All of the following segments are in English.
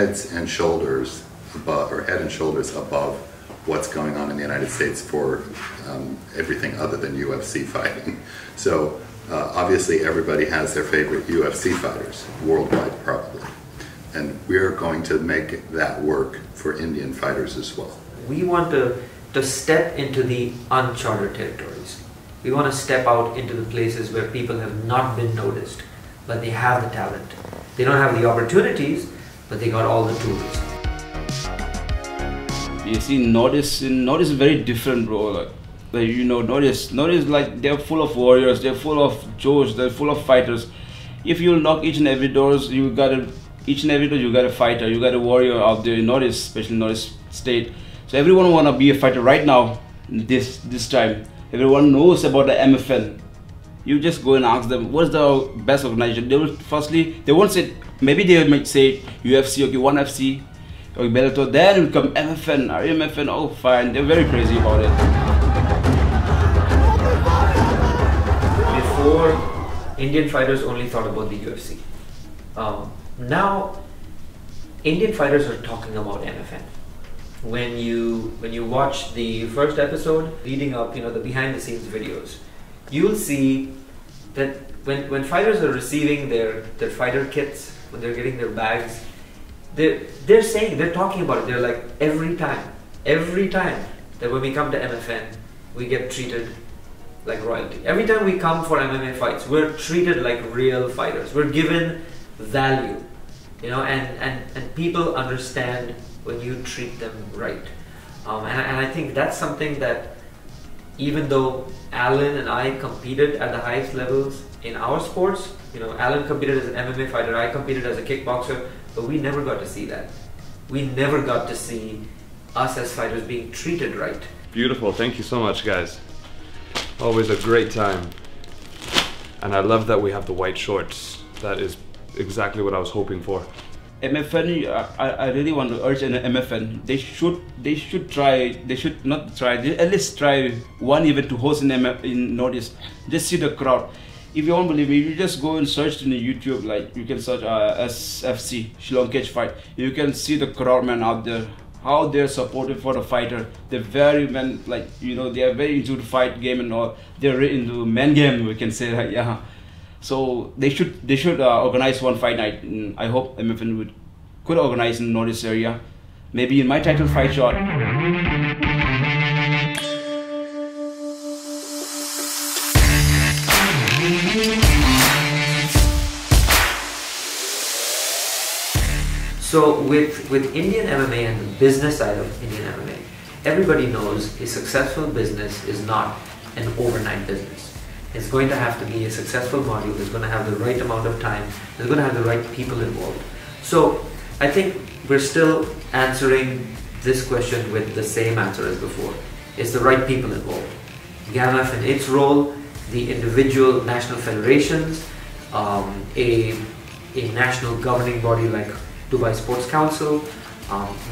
heads and shoulders above, or head and shoulders above what's going on in the United States for everything other than UFC fighting. So obviously everybody has their favorite UFC fighters, worldwide probably. And we're going to make that work for Indian fighters as well. We want to step into the uncharted territories. We want to step out into the places where people have not been noticed, but they have the talent. They don't have the opportunities, but they got all the tools. You see, Nordics is very different, bro. Like you know, Nordics like they're full of warriors, they're full of joes, they're full of fighters. If you knock each and every doors, you got a fighter, you got a warrior out there in Nordics, especially Nordics state. So everyone wanna be a fighter right now. This time, everyone knows about the MFN. You just go and ask them what's the best organization. They will they won't say, maybe they might say UFC, okay, ONE FC, or Bellator. Then it will come MFN, MFN. Oh, fine. They're very crazy about it. Before, Indian fighters only thought about the UFC. Now, Indian fighters are talking about MFN. When you watch the first episode leading up, the behind the scenes videos, you'll see that when fighters are receiving their fighter kits, when they're getting their bags, they're talking about it. They're like, every time that when we come to MFN, we get treated like royalty. Every time we come for MMA fights, we're treated like real fighters. We're given value, and people understand when you treat them right. And I think that's something that, even though Alan and I competed at the highest levels in our sports, Alan competed as an MMA fighter, I competed as a kickboxer, but we never got to see that. We never got to see us as fighters being treated right. Beautiful, thank you so much, guys. Always a great time. And I love that we have the white shorts. That is exactly what I was hoping for. MFN, I really want to urge an MFN. They should not try, at least try one event to host in Nordics. Just see the crowd. If you won't believe me, you just go and search in the YouTube, like you can search SFC, Shillong Cage Fight. You can see the crowd, man, out there, how they're supportive for the fighter. They're very, man, like, they are very into the fight game and all. They're really into man game, we can say that, yeah. So they should organize one fight night. I hope MFN could organize in the Nordics area, maybe in my title fight shot. So with Indian MMA and the business side of Indian MMA, everybody knows a successful business is not an overnight business. It's going to have to be a successful model. It's going to have the right amount of time. It's going to have the right people involved. So I think we're still answering this question with the same answer as before. It's the right people involved. GAMF in its role, the individual national federations, a national governing body like Dubai Sports Council,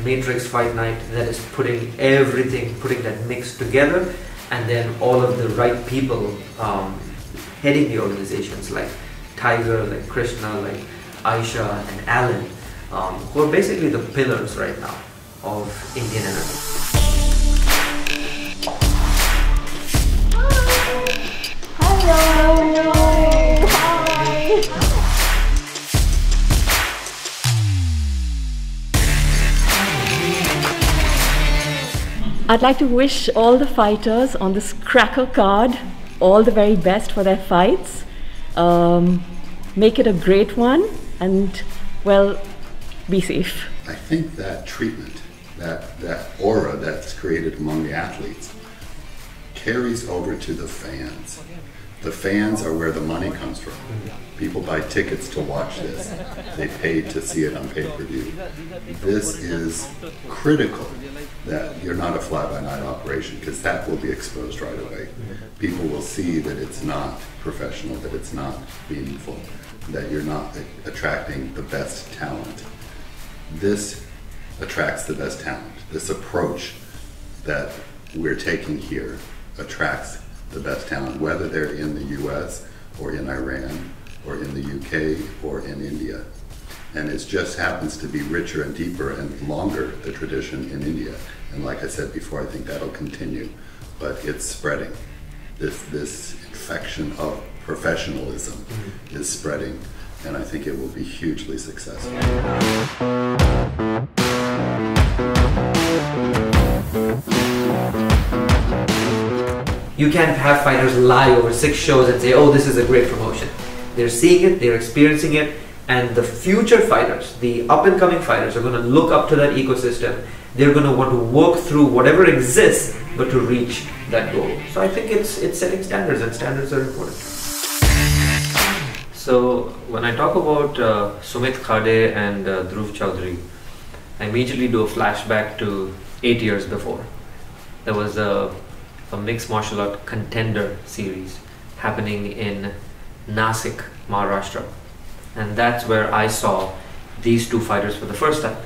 Matrix Fight Night that is putting that mix together, and then all of the right people heading the organizations like Tiger, like Krishna, like Aisha and Alan, who are basically the pillars right now of Indian MMA. Hello! Hi! I'd like to wish all the fighters on this cracker card all the very best for their fights. Make it a great one and, well, be safe. I think that treatment, that aura that's created among the athletes carries over to the fans. The fans are where the money comes from. People buy tickets to watch this. They pay to see it on pay-per-view. This is critical that you're not a fly-by-night operation, because that will be exposed right away. People will see that it's not professional, that it's not meaningful, that you're not attracting the best talent. This attracts the best talent. This approach that we're taking here attracts the best talent, whether they're in the US or in Iran or in the UK or in India. And it just happens to be richer and deeper and longer, the tradition in India. And like I said before, I think that'll continue, but it's spreading. This infection of professionalism is spreading, and I think it will be hugely successful. You can't have fighters lie over 6 shows and say, oh, this is a great promotion. They're seeing it, they're experiencing it, and the future fighters, the up-and-coming fighters, are going to look up to that ecosystem. They're going to want to work through whatever exists, but to reach that goal. So I think it's setting standards, and standards are important. So when I talk about Sumit Khade and Dhruv Chaudhary, I immediately do a flashback to 8 years before. There was a mixed martial art contender series happening in Nasik, Maharashtra. And that's where I saw these 2 fighters for the first time.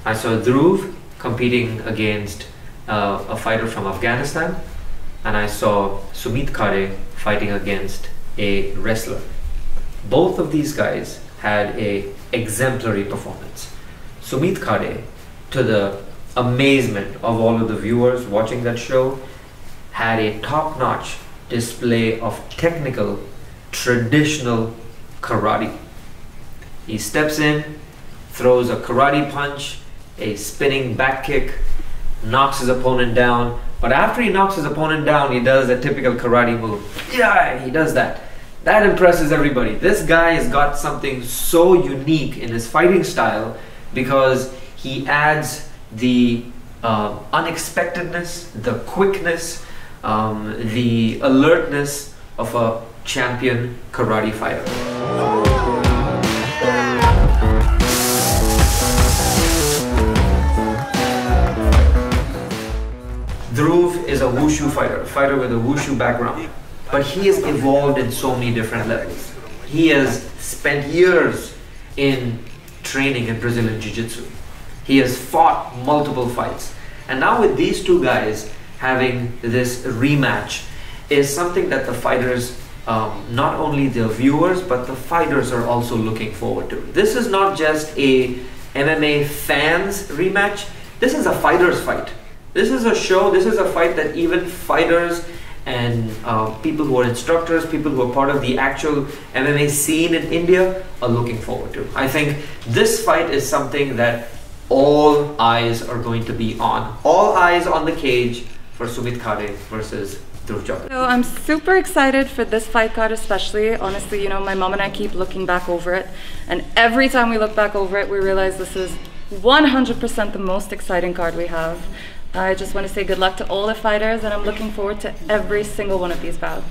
I saw Dhruv competing against a fighter from Afghanistan, and I saw Sumit Khade fighting against a wrestler. Both of these guys had an exemplary performance. Sumit Khade, to the amazement of all of the viewers watching that show, had a top-notch display of technical, traditional karate. He steps in, throws a karate punch, a spinning back kick, knocks his opponent down, but after he knocks his opponent down, he does a typical karate move. Yeah, he does that. That impresses everybody. This guy has got something so unique in his fighting style because he adds the unexpectedness, the quickness, the alertness of a champion karate fighter. Dhruv is a wushu fighter, a fighter with a wushu background, but he has evolved in so many different levels. He has spent years in training in Brazilian Jiu-Jitsu. He has fought multiple fights. And now with these 2 guys having this rematch is something that the fighters, not only the viewers, but the fighters are also looking forward to. This is not just a MMA fans rematch, this is a fighters fight. This is a show, this is a fight that even fighters and people who are instructors, people who are part of the actual MMA scene in India are looking forward to. I think this fight is something that all eyes are going to be on. All eyes on the cage for Sumit Khade versus Dhruv Chaudhary. So I'm super excited for this fight card especially. Honestly, you know, my mom and I keep looking back over it, and every time we look back over it, we realize this is 100% the most exciting card we have. I just want to say good luck to all the fighters, and I'm looking forward to every single one of these bouts.